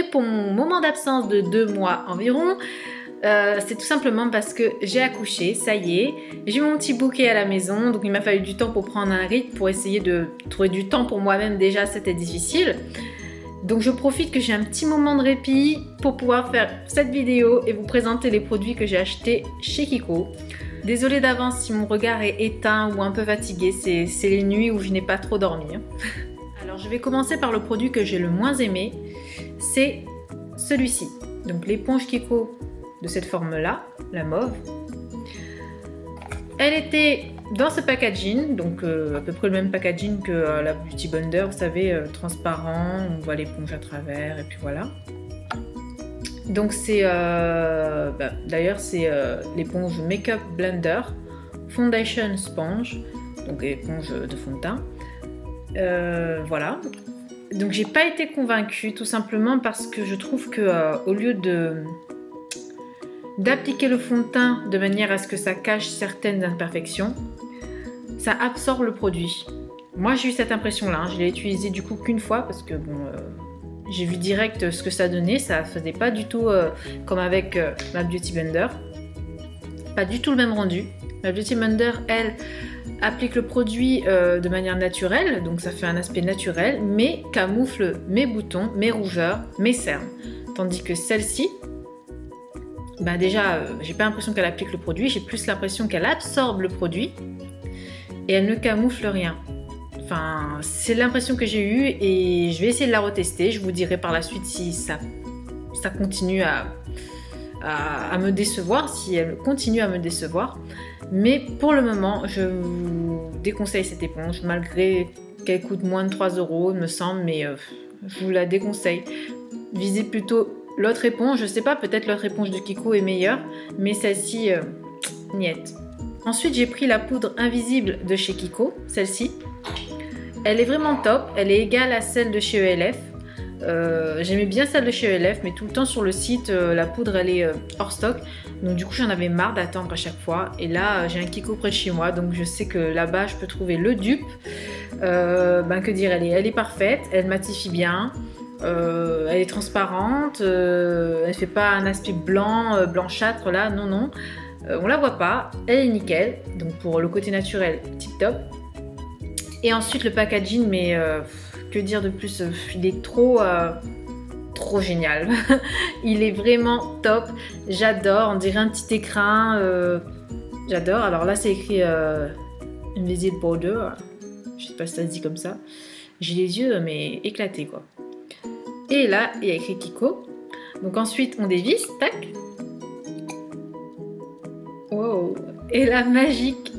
fait, pour mon moment d'absence de 2 mois environ, c'est tout simplement parce que j'ai accouché, ça y est, j'ai mon petit bouquet à la maison, donc il m'a fallu du temps pour prendre un rythme, pour essayer de trouver du temps pour moi-même. Déjà c'était difficile, donc je profite que j'ai un petit moment de répit pour pouvoir faire cette vidéo et vous présenter les produits que j'ai achetés chez Kiko. Désolée d'avance si mon regard est éteint ou un peu fatigué, c'est les nuits où je n'ai pas trop dormi. Alors je vais commencer par le produit que j'ai le moins aimé, c'est celui-ci, donc l'éponge Kiko de cette forme là, la mauve. Elle était dans ce packaging, donc à peu près le même packaging que la Beauty Blender, vous savez, transparent, on voit l'éponge à travers et puis voilà. Donc c'est d'ailleurs c'est l'éponge Makeup Blender Foundation Sponge, donc éponge de fond de teint. Voilà. Donc j'ai pas été convaincue tout simplement parce que je trouve que au lieu d'appliquer le fond de teint de manière à ce que ça cache certaines imperfections, ça absorbe le produit. Moi j'ai eu cette impression là, je l'ai utilisé du coup qu'une fois parce que bon, j'ai vu direct ce que ça donnait, ça faisait pas du tout comme avec ma Beauty Blender, pas du tout le même rendu. La Beauty Blender, elle, applique le produit de manière naturelle, donc ça fait un aspect naturel, mais camoufle mes boutons, mes rougeurs, mes cernes. Tandis que celle-ci, bah déjà, j'ai pas l'impression qu'elle applique le produit, j'ai plus l'impression qu'elle absorbe le produit et elle ne camoufle rien. Enfin, c'est l'impression que j'ai eue et je vais essayer de la retester. Je vous dirai par la suite si ça continue à me décevoir, si elle continue à me décevoir. Mais pour le moment, je vous déconseille cette éponge, malgré qu'elle coûte moins de 3 €, il me semble, mais je vous la déconseille. Visez plutôt l'autre éponge, je sais pas, peut-être l'autre éponge de Kiko est meilleure, mais celle-ci, niette. Ensuite, j'ai pris la poudre invisible de chez Kiko, celle-ci. Elle est vraiment top, elle est égale à celle de chez ELF. J'aimais bien celle de chez ELF, mais tout le temps sur le site, la poudre elle est hors stock. Donc du coup j'en avais marre d'attendre à chaque fois. Et là j'ai un Kiko près de chez moi, donc je sais que là-bas je peux trouver le dupe. Que dire, elle est parfaite, elle matifie bien. Elle est transparente, elle fait pas un aspect blanc, blanchâtre là, non non. On la voit pas, elle est nickel. Donc pour le côté naturel, tip top. Et ensuite le packaging, mais que dire de plus, il est trop génial. Il est vraiment top, j'adore, on dirait un petit écrin, j'adore. Alors là c'est écrit Invisible Powder, je sais pas si ça se dit comme ça. J'ai les yeux mais éclatés quoi. Et là il y a écrit Kiko. Donc ensuite on dévisse, tac. Wow. Et la magique,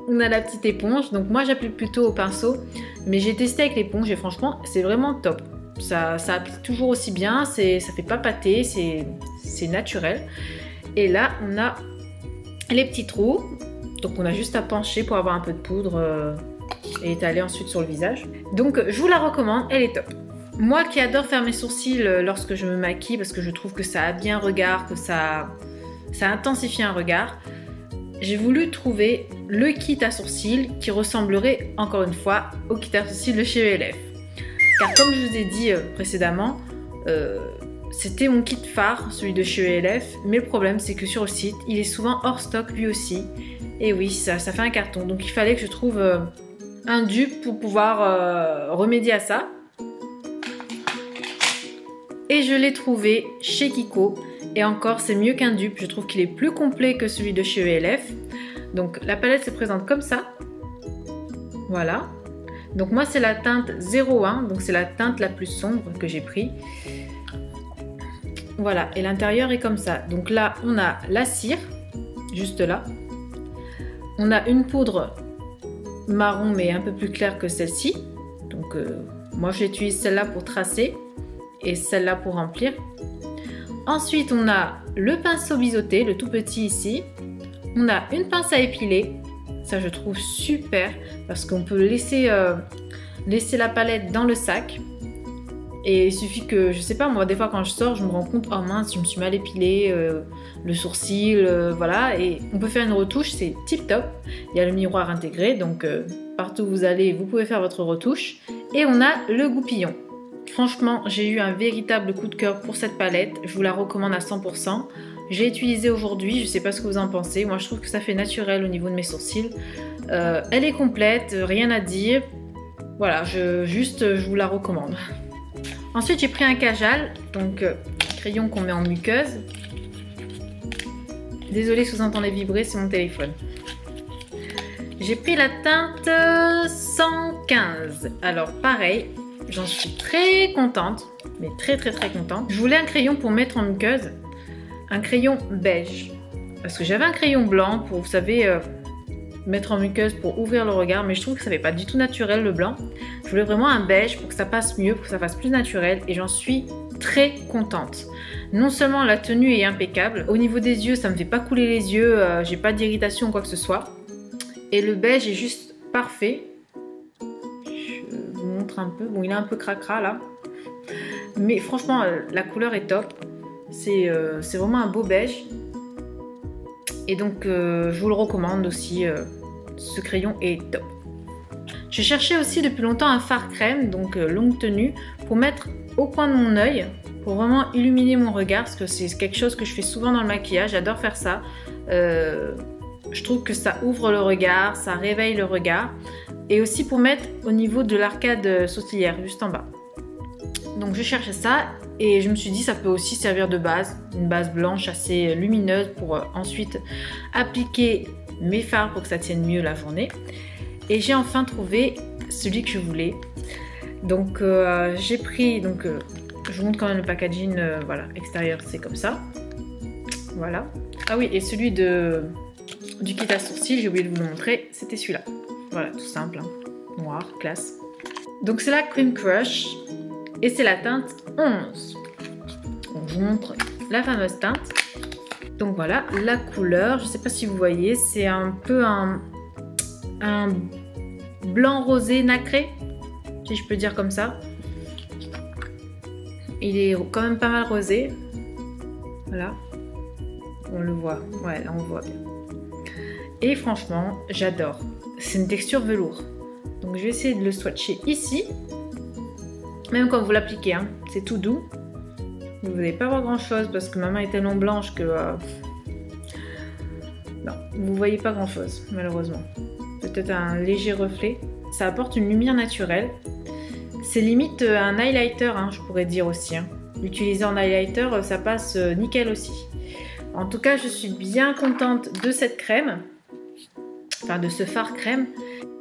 on a la petite éponge. Donc moi j'applique plutôt au pinceau, mais j'ai testé avec l'éponge et franchement c'est vraiment top. Ça applique toujours aussi bien, ça fait pas pâter, c'est naturel. Et là on a les petits trous, donc on a juste à pencher pour avoir un peu de poudre et étaler ensuite sur le visage. Donc je vous la recommande, elle est top. Moi qui adore faire mes sourcils lorsque je me maquille parce que je trouve que ça habille un regard, que ça intensifie un regard, j'ai voulu trouver le kit à sourcils qui ressemblerait encore une fois au kit à sourcils de chez ELF. Car comme je vous ai dit précédemment, c'était mon kit phare, celui de chez ELF, mais le problème c'est que sur le site, il est souvent hors stock lui aussi. Et oui, ça fait un carton, donc il fallait que je trouve un dupe pour pouvoir remédier à ça. Et je l'ai trouvé chez Kiko. Et encore, c'est mieux qu'un dupe. Je trouve qu'il est plus complet que celui de chez ELF. Donc la palette se présente comme ça. Voilà. Donc moi c'est la teinte 01. Donc c'est la teinte la plus sombre que j'ai pris. Voilà. Et l'intérieur est comme ça. Donc là on a la cire. Juste là. On a une poudre marron mais un peu plus claire que celle-ci. Donc moi j'utilise celle-là pour tracer. Et celle-là pour remplir. Ensuite, on a le pinceau biseauté, le tout petit ici. On a une pince à épiler. Ça, je trouve super parce qu'on peut laisser la palette dans le sac. Et il suffit que, je sais pas, moi, des fois quand je sors, je me rends compte, oh mince, je me suis mal épilé, le sourcil, voilà. Et on peut faire une retouche, c'est tip top. Il y a le miroir intégré, donc partout où vous allez, vous pouvez faire votre retouche. Et on a le goupillon. Franchement, j'ai eu un véritable coup de cœur pour cette palette. Je vous la recommande à 100%. J'ai utilisé aujourd'hui, je ne sais pas ce que vous en pensez. Moi, je trouve que ça fait naturel au niveau de mes sourcils. Elle est complète, rien à dire. Voilà, je vous la recommande. Ensuite, j'ai pris un Kajal, donc crayon qu'on met en muqueuse. Désolée si vous entendez vibrer, c'est mon téléphone. J'ai pris la teinte 115. Alors pareil, j'en suis très contente, mais très contente. Je voulais un crayon pour mettre en muqueuse, un crayon beige. Parce que j'avais un crayon blanc pour, vous savez, mettre en muqueuse pour ouvrir le regard, mais je trouve que ça fait pas du tout naturel le blanc. Je voulais vraiment un beige pour que ça passe mieux, pour que ça fasse plus naturel, et j'en suis très contente. Non seulement la tenue est impeccable, au niveau des yeux ça me fait pas couler les yeux, j'ai pas d'irritation ou quoi que ce soit. Et le beige est juste parfait. Je vous montre un peu, bon il est un peu cracra là. Mais franchement la couleur est top, c'est vraiment un beau beige. Et donc je vous le recommande aussi, ce crayon est top. Je cherchais aussi depuis longtemps un fard crème, donc longue tenue, pour mettre au coin de mon œil, pour vraiment illuminer mon regard, parce que c'est quelque chose que je fais souvent dans le maquillage, j'adore faire ça. Je trouve que ça ouvre le regard, ça réveille le regard. Et aussi pour mettre au niveau de l'arcade sourcilière, juste en bas. Donc je cherchais ça et je me suis dit ça peut aussi servir de base, une base blanche assez lumineuse pour ensuite appliquer mes fards pour que ça tienne mieux la journée. Et j'ai enfin trouvé celui que je voulais. Donc j'ai pris, donc je vous montre quand même le packaging, voilà, extérieur c'est comme ça. Voilà. Ah oui, et celui du kit à sourcils, j'ai oublié de vous le montrer, c'était celui-là. Voilà, tout simple, hein. Noir, classe. Donc c'est la Cream Crush et c'est la teinte 11. Donc, je vous montre la fameuse teinte. Donc voilà, la couleur, je ne sais pas si vous voyez, c'est un peu un blanc rosé nacré, si je peux dire comme ça. Il est quand même pas mal rosé. Voilà. On le voit, ouais, là on le voit bien. Et franchement, j'adore. C'est une texture velours. Donc je vais essayer de le swatcher ici. Même quand vous l'appliquez, hein, c'est tout doux. Vous n'allez pas voir grand chose parce que ma main est tellement blanche que... non, vous voyez pas grand chose, malheureusement. Peut-être un léger reflet. Ça apporte une lumière naturelle. C'est limite un highlighter, hein, je pourrais dire aussi. Hein. L'utiliser en highlighter, ça passe nickel aussi. En tout cas, je suis bien contente de cette crème. Enfin, de ce fard crème.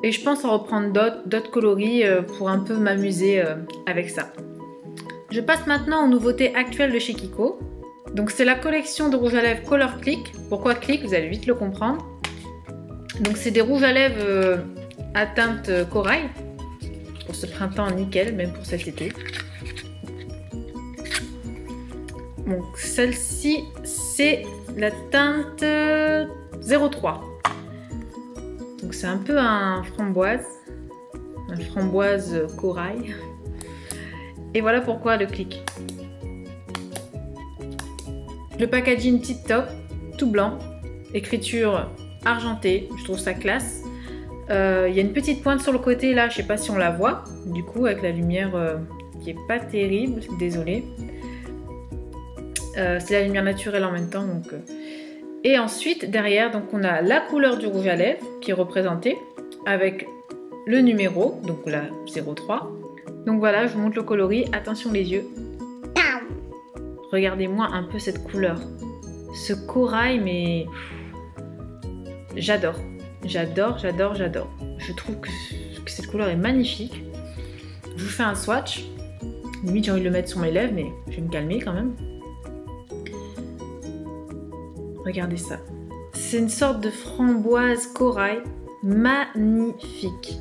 Et je pense en reprendre d'autres coloris pour un peu m'amuser avec ça. Je passe maintenant aux nouveautés actuelles de chez Kiko. Donc c'est la collection de rouge à lèvres Color Click. Pourquoi Click? Vous allez vite le comprendre. Donc c'est des rouges à lèvres à teinte corail. Pour ce printemps nickel, même pour cet été. Donc celle-ci c'est la teinte 03. Donc c'est un peu un framboise corail. Et voilà pourquoi le clic. Le packaging tip top, tout blanc, écriture argentée, je trouve ça classe. Il y a une petite pointe sur le côté là, je sais pas si on la voit, du coup avec la lumière qui est pas terrible, désolée. C'est la lumière naturelle en même temps donc. Et ensuite derrière donc on a la couleur du rouge à lèvres qui est représentée avec le numéro, donc la 03. Donc voilà, je vous montre le coloris, attention les yeux. Regardez-moi un peu cette couleur. Ce corail, mais j'adore. J'adore, j'adore, j'adore. Je trouve que cette couleur est magnifique. Je vous fais un swatch. Limite j'ai envie de le mettre sur mes lèvres, mais je vais me calmer quand même. Regardez ça. C'est une sorte de framboise corail magnifique.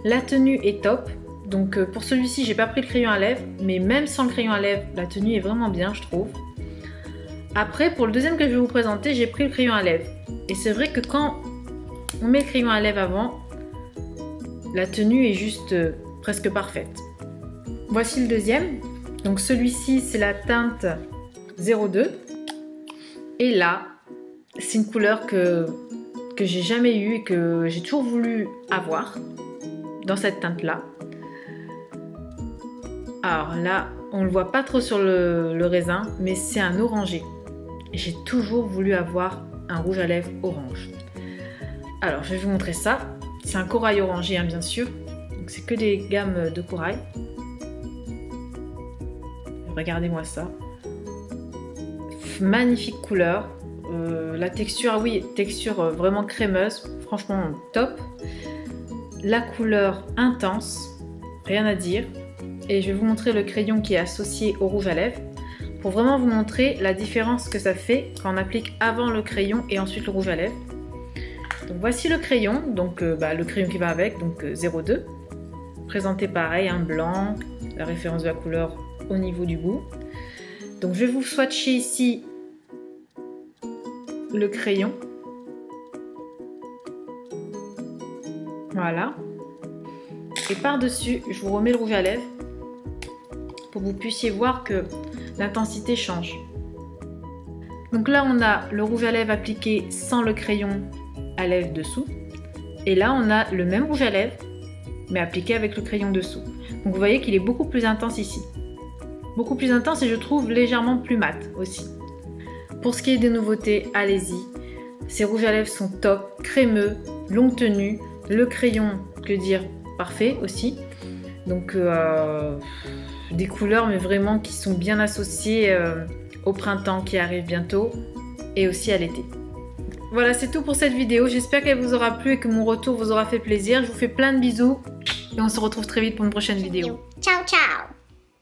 La tenue est top. Donc pour celui-ci, j'ai pas pris le crayon à lèvres, mais même sans le crayon à lèvres, la tenue est vraiment bien, je trouve. Après, pour le deuxième que je vais vous présenter, j'ai pris le crayon à lèvres. Et c'est vrai que quand on met le crayon à lèvres avant, la tenue est juste presque parfaite. Voici le deuxième. Donc celui-ci, c'est la teinte 02. Et là, c'est une couleur que j'ai jamais eue et que j'ai toujours voulu avoir dans cette teinte-là. Alors là, on le voit pas trop sur le raisin, mais c'est un orangé. J'ai toujours voulu avoir un rouge à lèvres orange. Alors, je vais vous montrer ça. C'est un corail orangé, hein, bien sûr. Donc, c'est que des gammes de corail. Regardez-moi ça. Magnifique couleur. La texture, ah oui, texture vraiment crémeuse. Franchement, top. La couleur intense. Rien à dire. Et je vais vous montrer le crayon qui est associé au rouge à lèvres. Pour vraiment vous montrer la différence que ça fait quand on applique avant le crayon et ensuite le rouge à lèvres. Donc voici le crayon, donc le crayon qui va avec, donc 02. Présenté pareil, un blanc, la référence de la couleur au niveau du bout. Donc je vais vous swatcher ici le crayon. Voilà. Et par-dessus, je vous remets le rouge à lèvres pour que vous puissiez voir que l'intensité change. Donc là, on a le rouge à lèvres appliqué sans le crayon à lèvres dessous. Et là, on a le même rouge à lèvres, mais appliqué avec le crayon dessous. Donc vous voyez qu'il est beaucoup plus intense ici. Beaucoup plus intense et je trouve légèrement plus mat aussi. Pour ce qui est des nouveautés, allez-y. Ces rouges à lèvres sont top, crémeux, longue tenue. Le crayon, que dire, parfait aussi. Donc des couleurs mais vraiment qui sont bien associées au printemps qui arrive bientôt et aussi à l'été. Voilà, c'est tout pour cette vidéo. J'espère qu'elle vous aura plu et que mon retour vous aura fait plaisir. Je vous fais plein de bisous et on se retrouve très vite pour une prochaine vidéo. Ciao ciao.